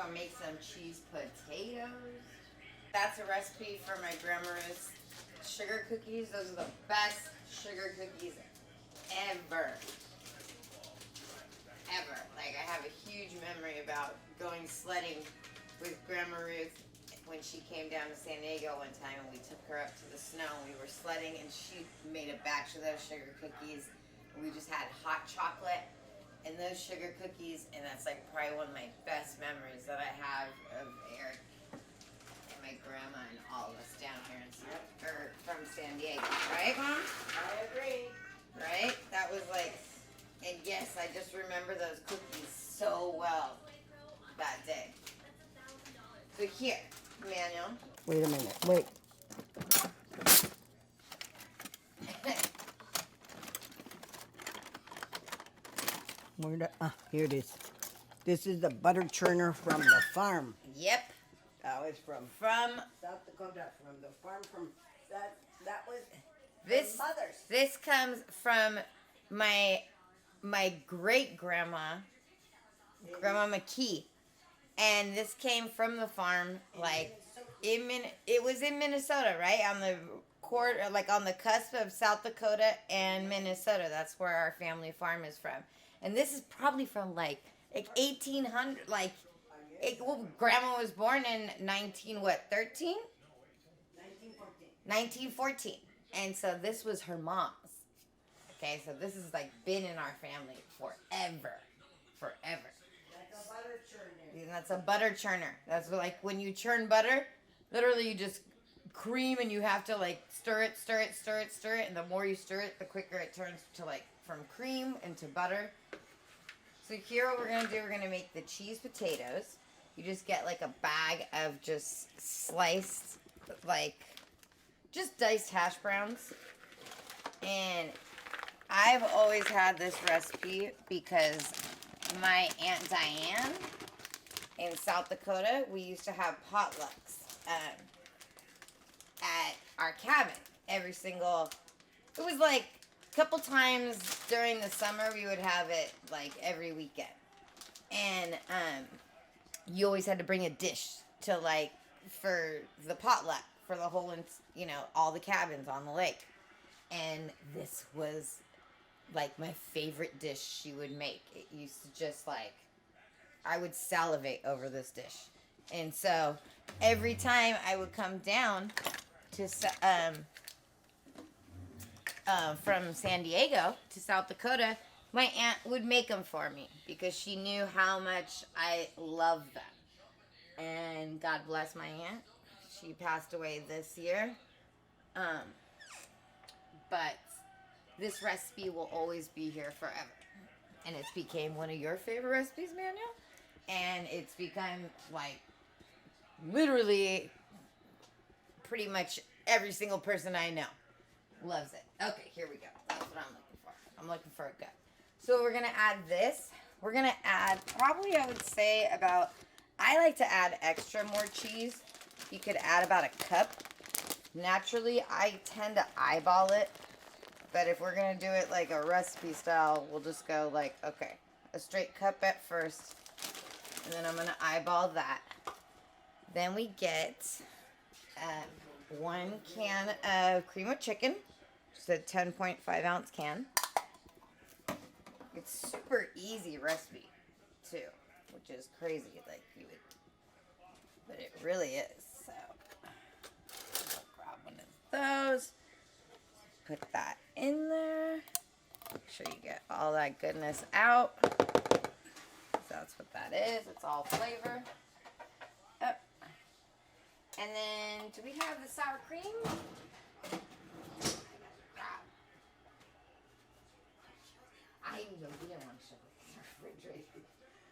gonna make some cheese potatoes. That's a recipe for my grandma's sugar cookies. Those are the best sugar cookies ever. Ever. Like, I have a huge memory about going sledding with Grandma Ruth when she came down to San Diego one time, and we took her up to the snow. We were sledding, and she made a batch of those sugar cookies. And we just had hot chocolate and those sugar cookies, and that's like probably one of my best memories that I have of Eric and my grandma and all of us down here from San Diego. Right, Mom? I agree. Right? That was like, and yes, I just remember those cookies so well that day. So here, Manuel. Wait a minute. Wait. Here it is. This is the butter churner from the farm. Yep. That was from South Dakota. From the farm from that was this mother's. This comes from my great grandma, Grandma McKee, and this came from the farm. Like it was in Minnesota, right on the like on the cusp of South Dakota and Minnesota. That's where our family farm is from. And this is probably from like 1800, Grandma was born in 13? 1914. And so this was her mom's. Okay, so this has like been in our family forever. That's a butter churner. And that's a butter churner. That's like when you churn butter, literally you just cream and you have to like stir it. And the more you stir it, the quicker it turns to like from cream into butter. So here what we're going to do, we're going to make the cheese potatoes. You just get like a bag of just sliced, like, just diced hash browns. And I've always had this recipe because my Aunt Diane in South Dakota, we used to have potlucks at our cabin it was like a couple times during the summer we would have it like every weekend. And you always had to bring a dish to like for the potluck for the whole, all the cabins on the lake. And this was like my favorite dish she would make. It used to just like, I would salivate over this dish. And so every time I would come down to from San Diego to South Dakota, my aunt would make them for me because she knew how much I loved them. And God bless my aunt. She passed away this year. But this recipe will always be here forever. And it's became one of your favorite recipes, Manuel. And it's become like literally pretty much every single person I know loves it. Okay, here we go. That's what I'm looking for. I'm looking for a gut. So we're going to add this. We're going to add probably, I would say about, I like to add extra more cheese. You could add about a cup. Naturally, I tend to eyeball it. But if we're going to do it like a recipe style, we'll just go like, okay, a straight cup at first. And then I'm going to eyeball that. Then we get 1 can of cream of chicken. Just a 10.5 ounce can. It's super easy recipe too, which is crazy. Like you would, but it really is. So I'll grab one of those. Put that in there. Make sure you get all that goodness out. So that's what that is. It's all flavor. Oh. And then, do we have the sour cream? I know we didn't want to shove it in the refrigerator.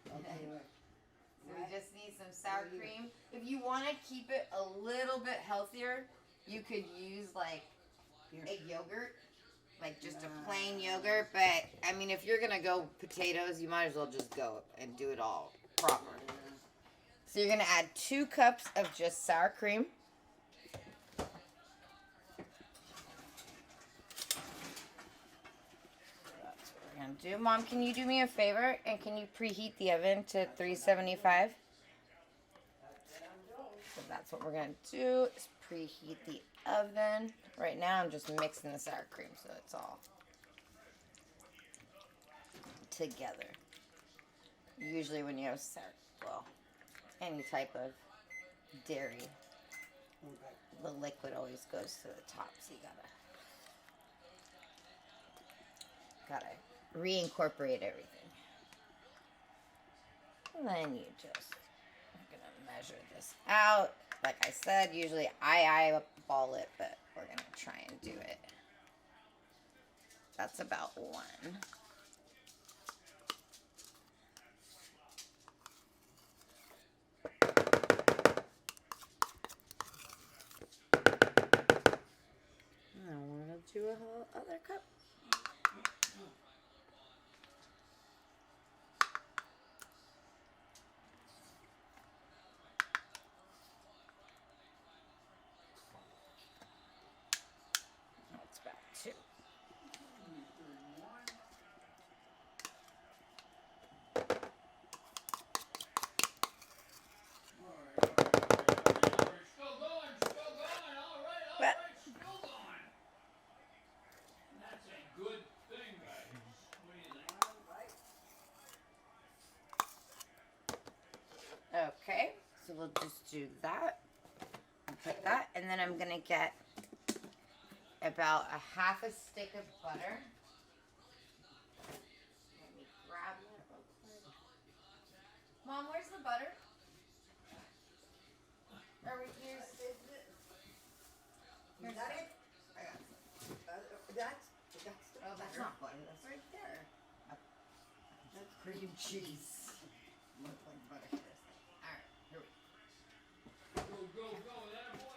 So we just need some sour cream. If you want to keep it a little bit healthier, you could use like a yogurt, like just a plain yogurt. But I mean, if you're gonna go potatoes, you might as well just go and do it all proper. So you're gonna add 2 cups of just sour cream. That's what we're gonna do. Mom, can you do me a favor and can you preheat the oven to 375? what we're going to do is preheat the oven. Right now I'm just mixing the sour cream so it's all together. Usually when you have any type of dairy, the liquid always goes to the top, so you gotta reincorporate everything. And then you just, I'm gonna measure this out. Like I said, usually I eyeball it, but we're gonna try and do it. That's about one. I want to do a whole other cup. That's about two. Okay, so we'll just do that. I'll put that, and then I'm gonna get about a half a stick of butter. Let me grab it real quick. Mom, where's the butter? Are we here? Is that it? I got some. That's the Oh, that's not butter. That's right there. That's cream cheese. Look like butter for a second. All right, here we go. Go, that boy.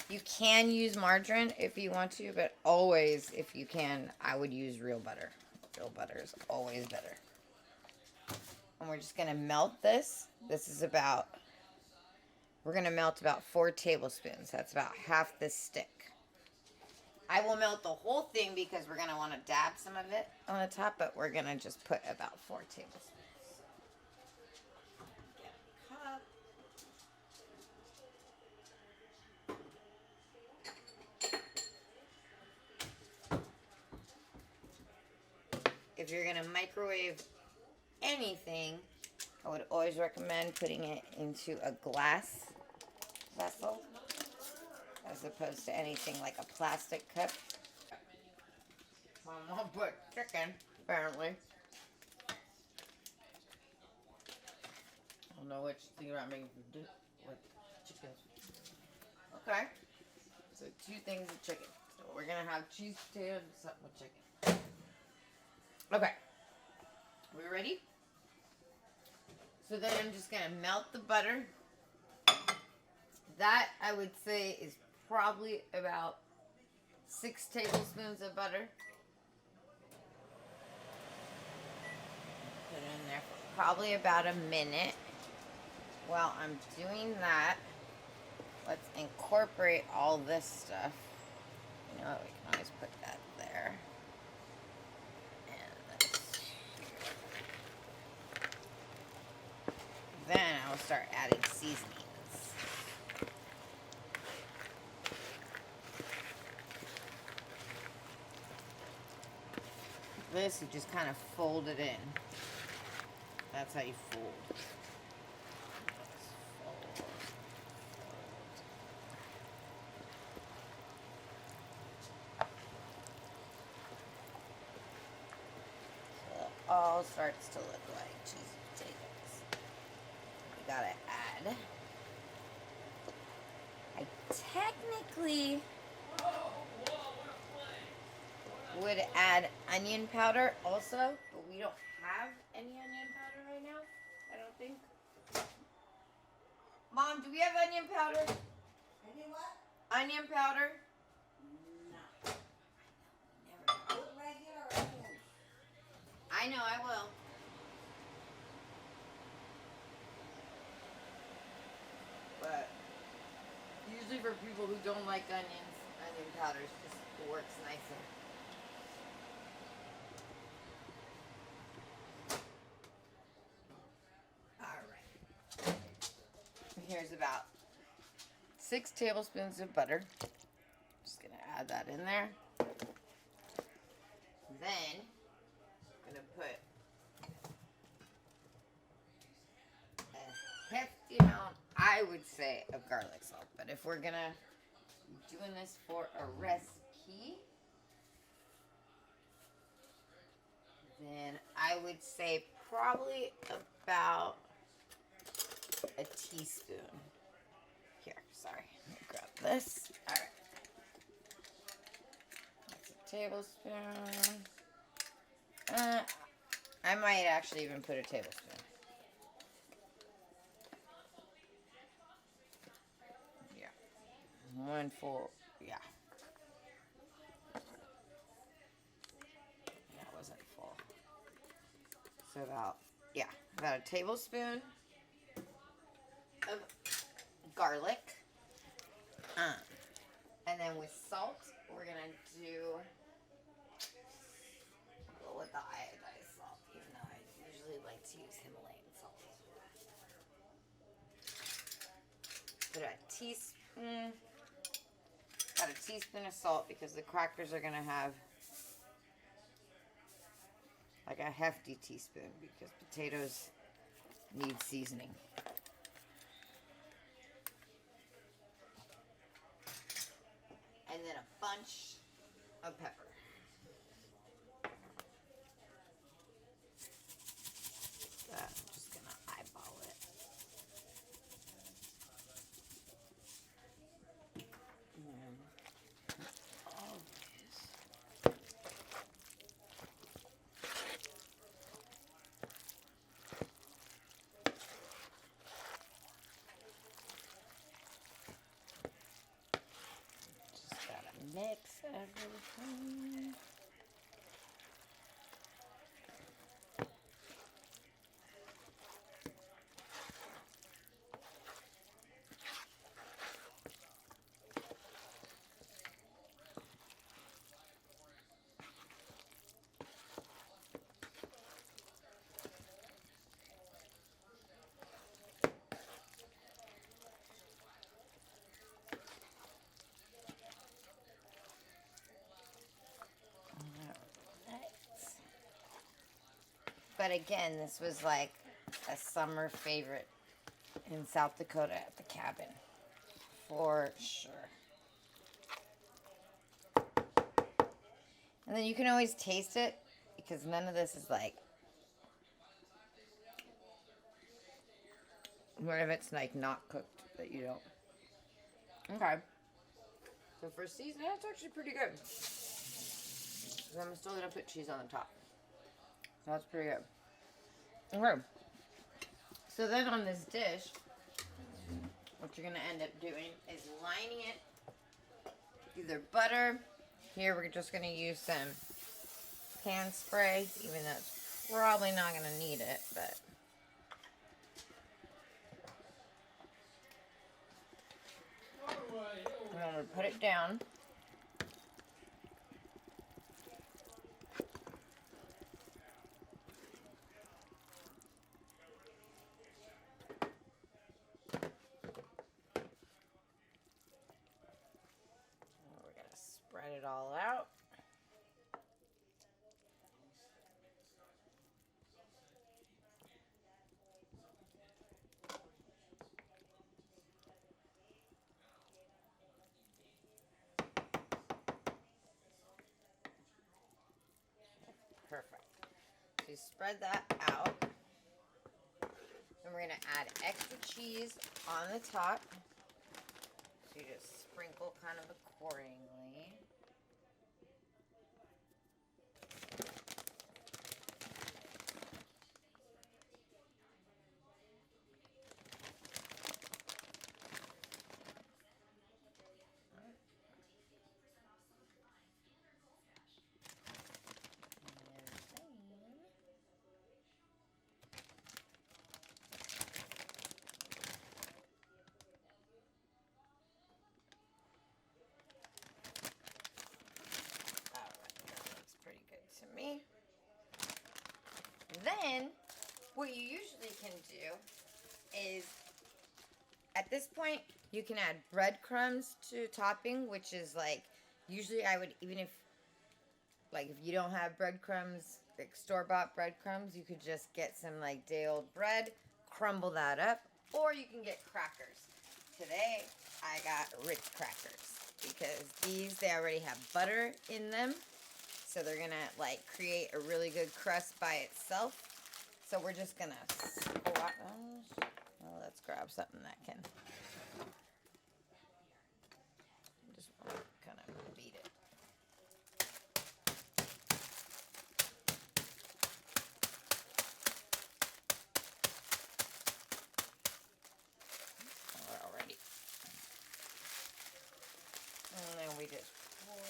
You can use margarine if you want to, but always, if you can, I would use real butter. Real butter is always better. And we're just going to melt this. We're going to melt about 4 tablespoons. That's about half this stick. I will melt the whole thing because we're going to want to dab some of it on the top, but we're going to just put about 4 tablespoons. Get a cup. If you're going to microwave anything, I would always recommend putting it into a glass vessel as opposed to anything like a plastic cup. Mom won't put chicken, apparently. I don't know what you think about making with chicken. Okay. So 2 things of chicken. So we're going to have cheese potatoes and something with chicken. Okay. We ready? So then I'm just going to melt the butter. That, I would say, is probably about 6 tablespoons of butter. Put it in there for probably about a minute. While I'm doing that, let's incorporate all this stuff. You know what? We can always put that there. Then I'll start adding seasonings. This, you just kind of fold it in. That's how you fold. So it all starts to look like cheesy potatoes. We gotta add. I technically would add onion powder also, but we don't have any onion powder right now, I don't think. Mom, do we have onion powder? Onion what? Onion powder? No. Never. Put regular onions. I know, I will. But usually for people who don't like onions, onion powder just works nicer. about 6 tablespoons of butter. Just gonna add that in there. Then I'm gonna put a hefty amount, I would say, of garlic salt. But if we're gonna be doing this for a recipe, then I would say probably about a teaspoon. Here, sorry. Let me grab this. Alright. That's a tablespoon. I might actually even put a tablespoon. Yeah. One full, yeah. That wasn't full. So about a tablespoon of garlic. And then with salt, we're gonna do with the iodized salt, even though I usually like to use Himalayan salt. Put about a teaspoon of salt, because the crackers are gonna have like a hefty teaspoon, because potatoes need seasoning. And then a bunch of pepper. I'm just gonna eyeball it. Just gotta mix everything. But again, this was like a summer favorite in South Dakota at the cabin, for sure. And then you can always taste it, because none of this is like, what if it's like not cooked that you don't. Okay. So for seasoning, that's actually pretty good. I'm still gonna put cheese on the top. So that's pretty good. Okay. So then on this dish, what you're gonna end up doing is lining it either butter. Here we're just gonna use some pan spray, even though it's probably not gonna need it, but I'm gonna put it down. We're gonna spread it all out. Perfect. So you spread that out. Then we're going to add extra cheese on the top. So you just sprinkle kind of accordingly. To me. Then what you usually can do is at this point, you can add breadcrumbs to topping, which is like, usually I would, even if, like, if you don't have breadcrumbs, like store-bought breadcrumbs, you could just get some, like, day-old bread, crumble that up, or you can get crackers. Today, I got Ritz crackers, because these, they already have butter in them, so they're gonna, like, create a really good crust by itself. So we're just gonna squat those. Well, let's grab something that can just kind of beat it. We're already. And then we just pour it.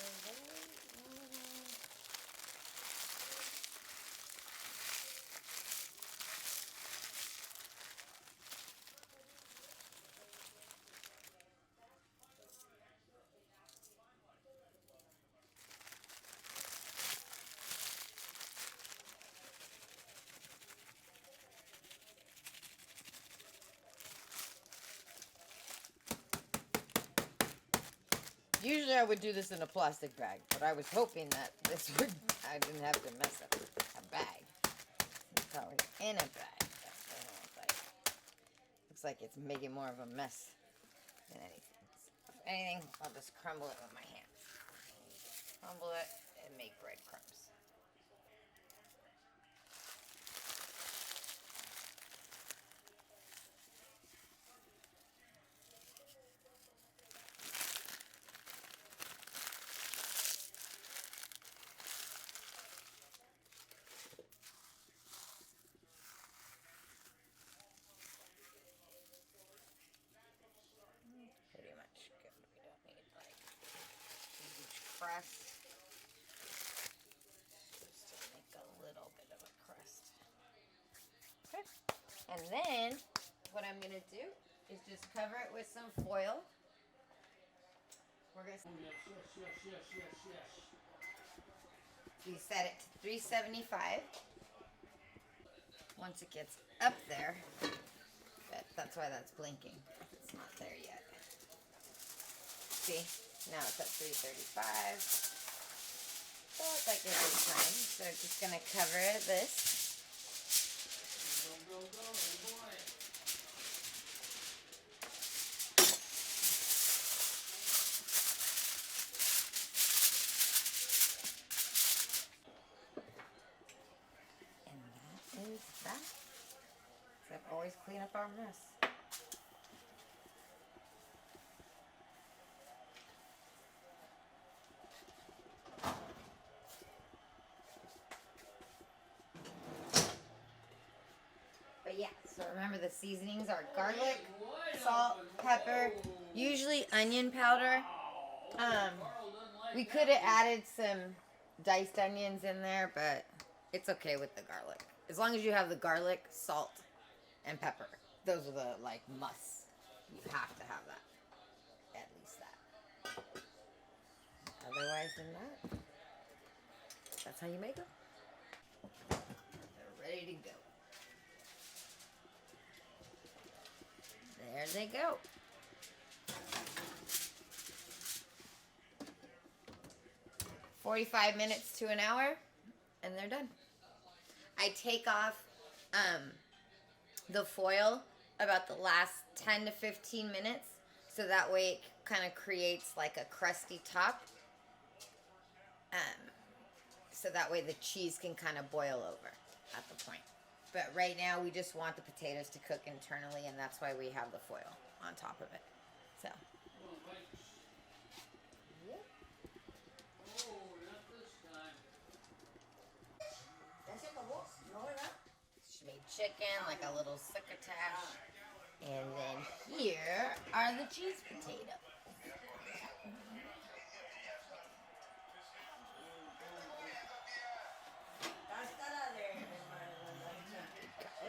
Usually I would do this in a plastic bag, but I was hoping that this would, I didn't have to mess up a bag. It's probably in a bag. Looks like it's making more of a mess than anything. So if anything, I'll just crumble it with my hands. Crumble it and make breadcrumbs. Pretty much good. We don't need like huge crust. Just to make a little bit of a crust. Okay. And then what I'm gonna do is just cover it with some foil. We're gonna we set it to 375. Once it gets up there, that's why that's blinking. It's not there yet. See, now it's at 335. So it's like every time. So I'm just gonna cover this. And that is that. Except always clean up our mess. But yeah, so remember the seasonings are garlic, salt, pepper, usually onion powder. We could have added some diced onions in there, but it's okay with the garlic. As long as you have the garlic, salt, and pepper. Those are the, like, musts. You have to have that. At least that. Otherwise than that, that's how you make them. They're ready to go. There they go. "45 minutes to an hour, and they're done. I take off the foil about the last 10 to 15 minutes, so that way it kind of creates like a crusty top. So that way the cheese can kind of boil over at the point. But right now we just want the potatoes to cook internally, and that's why we have the foil on top of it. So. Yep. She made chicken, like a little succotash. And then here are the cheese potatoes.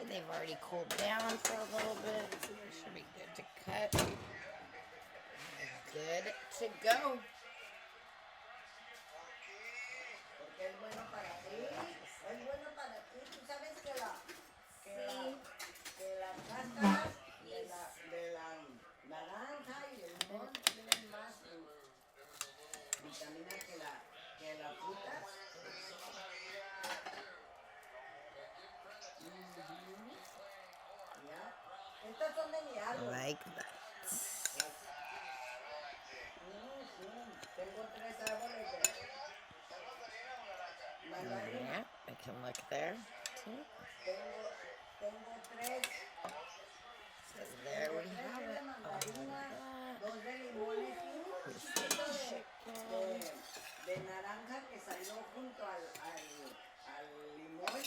They've already cooled down for a little bit, so they should be good to cut. Good to go. vitamina que las frutas. Ya. Estas son de mi árbol. Like that. Sí. Tengo 3 árboles de mandarina. Yeah, I can look there too. Tengo 3. So there we Tengo 3 have de it. mandarina, Oh, 2 de limones y un chiquito de naranja que salió junto al limón.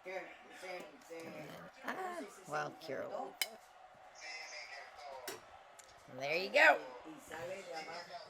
Que well, Carol. injertó And there you go. y sale de abajo.